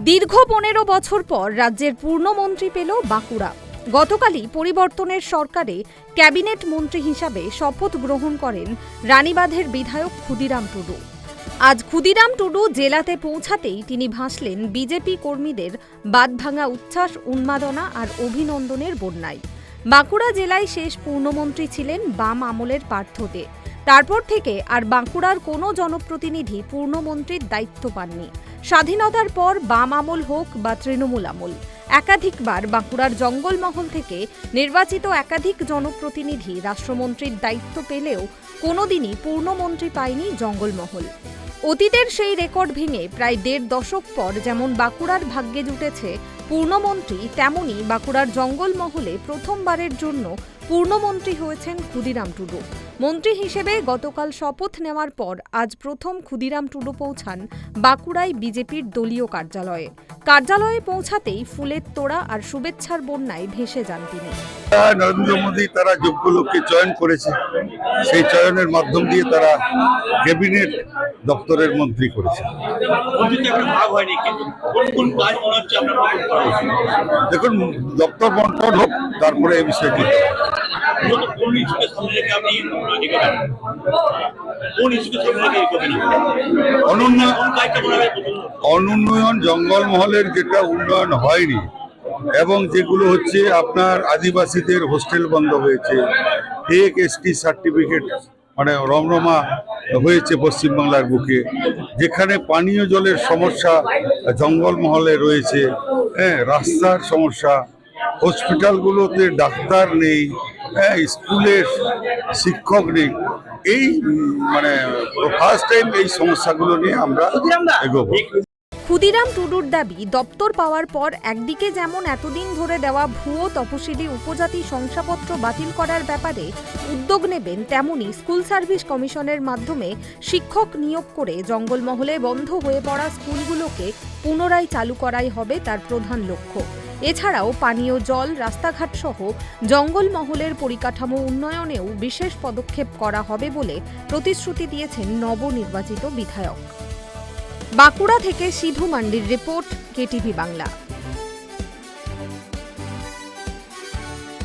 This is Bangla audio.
দীর্ঘ 15 বছর পর রাজ্যের পূর্ণমন্ত্রী পেল বাঁকুড়া। গতকালই পরিবর্তনের সরকারে ক্যাবিনেট মন্ত্রী হিসাবে শপথ গ্রহণ করেন রানীবাঁধের বিধায়ক ক্ষুদিরাম টুডু। আজ ক্ষুদিরাম টুডু জেলাতে পৌঁছাতেই তিনি ভাসলেন বিজেপি কর্মীদের বাঁধভাঙা উচ্ছ্বাস, উন্মাদনা আর অভিনন্দনের বন্যায়। বাঁকুড়া জেলায় শেষ পূর্ণমন্ত্রী ছিলেন বাম আমলের পার্থ দে। তারপর থেকে আর বাঁকুড়ার কোনো জনপ্রতিনিধি পূর্ণমন্ত্রীর দায়িত্ব পাননি। স্বাধীনতার পর বাম আমল হোক বা তৃণমূল আমল, একাধিকবার বাঁকুড়ার জঙ্গলমহল থেকে নির্বাচিত একাধিক জনপ্রতিনিধি রাষ্ট্রমন্ত্রীর দায়িত্ব পেলেও কোনোদিনই পূর্ণমন্ত্রী পায়নি জঙ্গলমহল। অতীতের সেই রেকর্ড ভেঙে প্রায় 1.5 দশক পর যেমন বাঁকুড়ার ভাগ্যে জুটেছে পূর্ণমন্ত্রী, তেমনি বাঁকুড়ার জঙ্গলমহলে প্রথমবারের জন্য পূর্ণমন্ত্রী হয়েছেন ক্ষুদিরাম টুডু। মন্ত্রী হিসেবে গতকাল শপথ নেওয়ার পর আজ প্রথম ক্ষুদিরাম টুডু পৌঁছান বাঁকুড়ায় বিজেপির দলীয় কার্যালয়ে পৌঁছাতেই ফুলের তোড়া আর শুভেচ্ছার বন্যায় ভেসে যান তিনি। নরেন্দ্র মোদী তারা যোগ্য লোককে চয়ন করেছে, সেই চয়নের মাধ্যম দিয়ে তারা ক্যাবিনেট দপ্তরের মন্ত্রী করেছে। দেখুন, দপ্তর বন্টন হোক, তারপরে এই বিষয়টি অনুন্নয়ন, জঙ্গলমহলের যেটা উন্নয়ন হয়নি এবং যেগুলো হচ্ছে আপনার আদিবাসীদের হোস্টেল বন্ধ হয়েছে, ফেক এসটি সার্টিফিকেট মানে রমরমা হয়েছে পশ্চিমবাংলার বুকে, যেখানে পানীয় জলের সমস্যা জঙ্গলমহলে রয়েছে, রাস্তার সমস্যা, হসপিটালগুলোতে ডাক্তার নেই, স্কুলের শিক্ষক নেই, এই মানে ফার্স্ট টাইম এই সমস্যাগুলো নিয়ে আমরা এগোবো। ক্ষুদিরাম টুডুর দাবি, দপ্তর পাওয়ার পর একদিকে যেমন এতদিন ধরে দেওয়া ভুয়ো তপশিলি উপজাতি শংসাপত্র বাতিল করার ব্যাপারে উদ্যোগ নেবেন, তেমনি স্কুল সার্ভিস কমিশনের মাধ্যমে শিক্ষক নিয়োগ করে জঙ্গলমহলে বন্ধ হয়ে পড়া স্কুলগুলোকে পুনরায় চালু করাই হবে তার প্রধান লক্ষ্য। এছাড়াও পানীয় জল, রাস্তাঘাট সহ জঙ্গলমহলের পরিকাঠামো উন্নয়নেও বিশেষ পদক্ষেপ করা হবে বলে প্রতিশ্রুতি দিয়েছেন নবনির্বাচিত বিধায়ক। বাঁকুড়া থেকে সিধু মান্ডির রিপোর্ট, কেটিভি বাংলা।